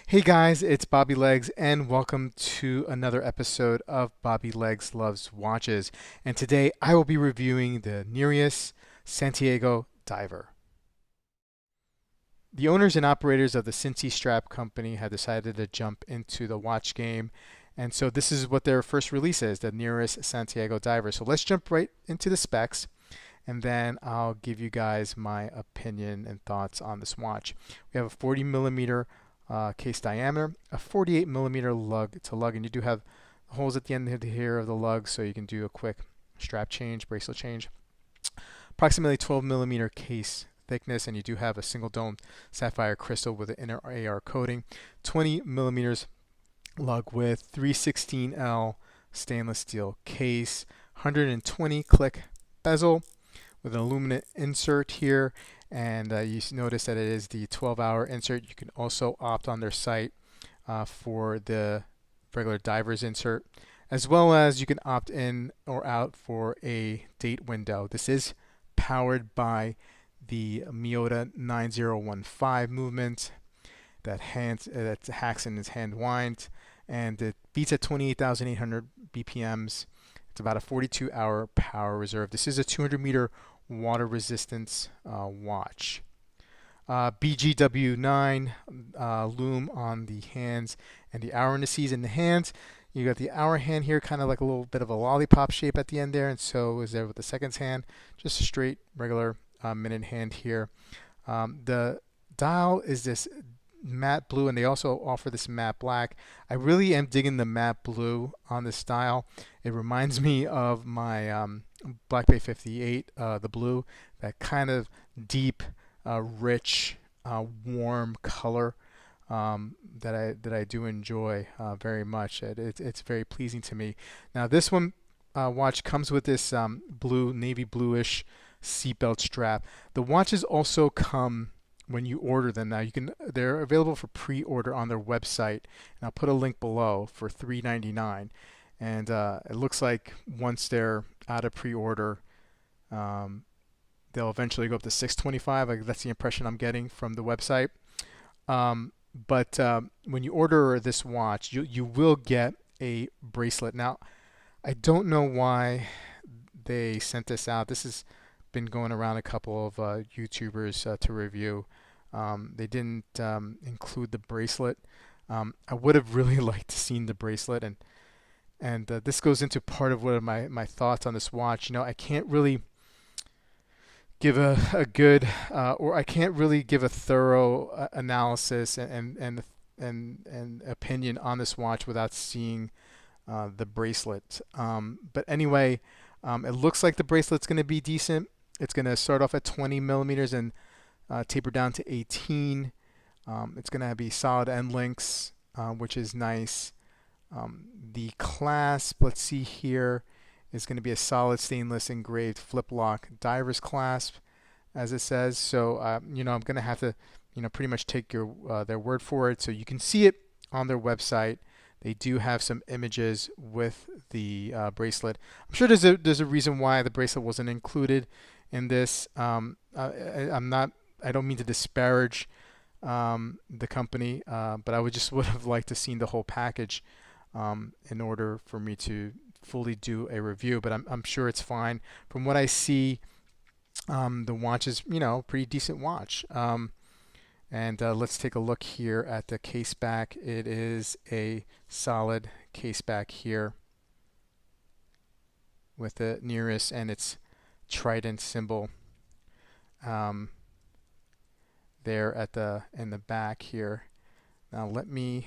Hey guys, it's Bobby Legs, and welcome to another episode of Bobby Legs Loves Watches. And today I will be reviewing the Nereus Santiago Diver. The owners and operators of the Cincy Strap Company have decided to jump into the watch game, and so this is what their first release is, the Nereus Santiago Diver. So let's jump right into the specs, and then I'll give you guys my opinion and thoughts on this watch. We have a 40 millimeter case diameter, a 48 millimeter lug to lug, and you do have holes at the end here of the lug, so you can do a quick strap change, bracelet change. Approximately 12 millimeter case thickness, and you do have a single dome sapphire crystal with an inner AR coating. 20 millimeters lug width, 316L stainless steel case, 120 click bezel with an aluminum insert here, and you notice that it is the 12-hour insert. You can also opt on their site for the regular diver's insert, as well as you can opt in or out for a date window. This is powered by the Miyota 9015 movement that hacks and is hand wind, and it beats at 28,800 BPMs. It's about a 42-hour power reserve. This is a 200-meter water resistance watch. BGW9 lume on the hands and the hour indices in the hands. You got the hour hand here, kind of like a little bit of a lollipop shape at the end there, and so is there with the seconds hand. Just a straight, regular minute hand here. The dial is this matte blue, and they also offer this matte black. I really am digging the matte blue on this dial. It reminds me of my Black Bay 58, the blue, that kind of deep, rich, warm color that I do enjoy very much. It's very pleasing to me. Now this one watch comes with this blue, navy bluish seatbelt strap. The watches also come when you order them. Now they're available for pre-order on their website, and I'll put a link below for $3.99. And it looks like once they're out of pre-order, they'll eventually go up to $6.25. Like, that's the impression I'm getting from the website. But when you order this watch, you will get a bracelet. Now, I don't know why they sent this out. This has been going around a couple of YouTubers to review. They didn't include the bracelet. I would have really liked to seen the bracelet, and this goes into part of what are my thoughts on this watch. I can't really give a good or I can't really give a thorough analysis and opinion on this watch without seeing the bracelet. But anyway, it looks like the bracelet's going to be decent. It's going to start off at 20 millimeters and taper down to 18. It's going to be solid end links, which is nice. The clasp, let's see here, is going to be a solid stainless engraved flip lock diver's clasp, as it says. So I'm going to have to pretty much take their word for it. So you can see it on their website. They do have some images with the bracelet. I'm sure there's a reason why the bracelet wasn't included in this. I don't mean to disparage the company, but I would have liked to seen the whole package in order for me to fully do a review. But I'm sure it's fine. From what I see, the watch is pretty decent watch. And let's take a look here at the case back. It is a solid case back here with the Nereus and its trident symbol there in the back here. Now let me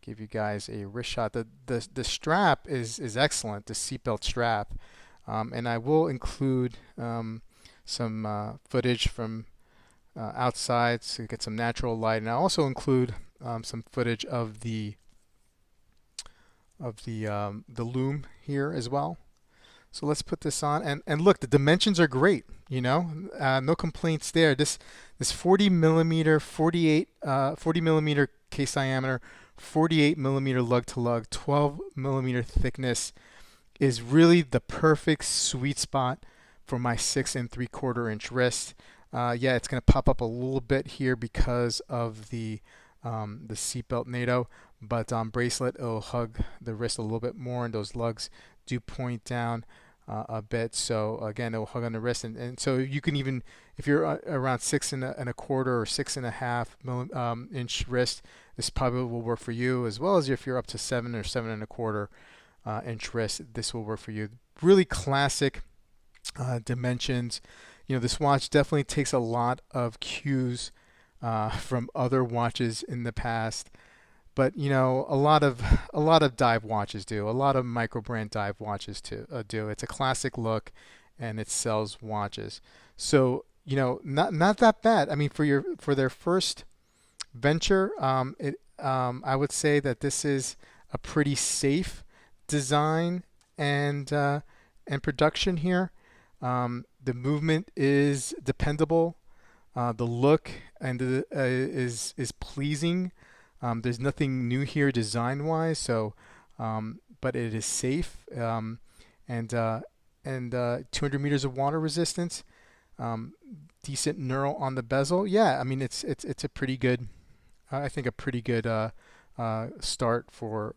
give you guys a wrist shot. The strap is excellent, the seatbelt strap, and I will include some footage from outside so you get some natural light, and I also include some footage of the loom here as well. So let's put this on, and look, the dimensions are great. No complaints there. This 40 millimeter case diameter, 48 millimeter lug to lug, 12 millimeter thickness is really the perfect sweet spot for my 6 3/4 inch wrist. Yeah, it's going to pop up a little bit here because of the the seatbelt NATO, but bracelet, it'll hug the wrist a little bit more, and those lugs do point down a bit. So again, it'll hug on the wrist, and so you can even, if you're around 6 1/4 or 6.5 inch wrist, this probably will work for you, as well as if you're up to 7 or 7 1/4 inch wrist, this will work for you. Really classic dimensions. This watch definitely takes a lot of cues from other watches in the past, but a lot of dive watches do. A lot of microbrand dive watches do. It's a classic look, and it sells watches. So not that bad. I mean, for their first venture, I would say that this is a pretty safe design and production here. The movement is dependable. The look is pleasing. There's nothing new here design-wise, but it is safe, and 200 meters of water resistance. Decent knurl on the bezel. Yeah, I mean it's a pretty good. I think a pretty good start for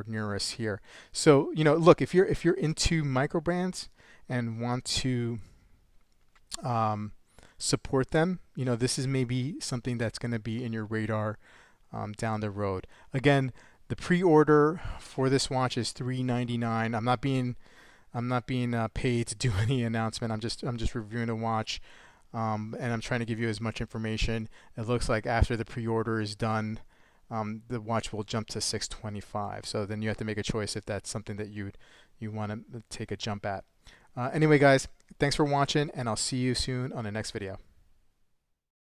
Nereus here. So look, if you're into microbrands and want to support them, this is maybe something that's going to be in your radar down the road. Again, the pre-order for this watch is $399. I'm not being paid to do any announcement. I'm just reviewing the watch, and I'm trying to give you as much information. It looks like after the pre-order is done, the watch will jump to $625. So then you have to make a choice if that's something that you want to take a jump at. Anyway, guys, thanks for watching, and I'll see you soon on the next video.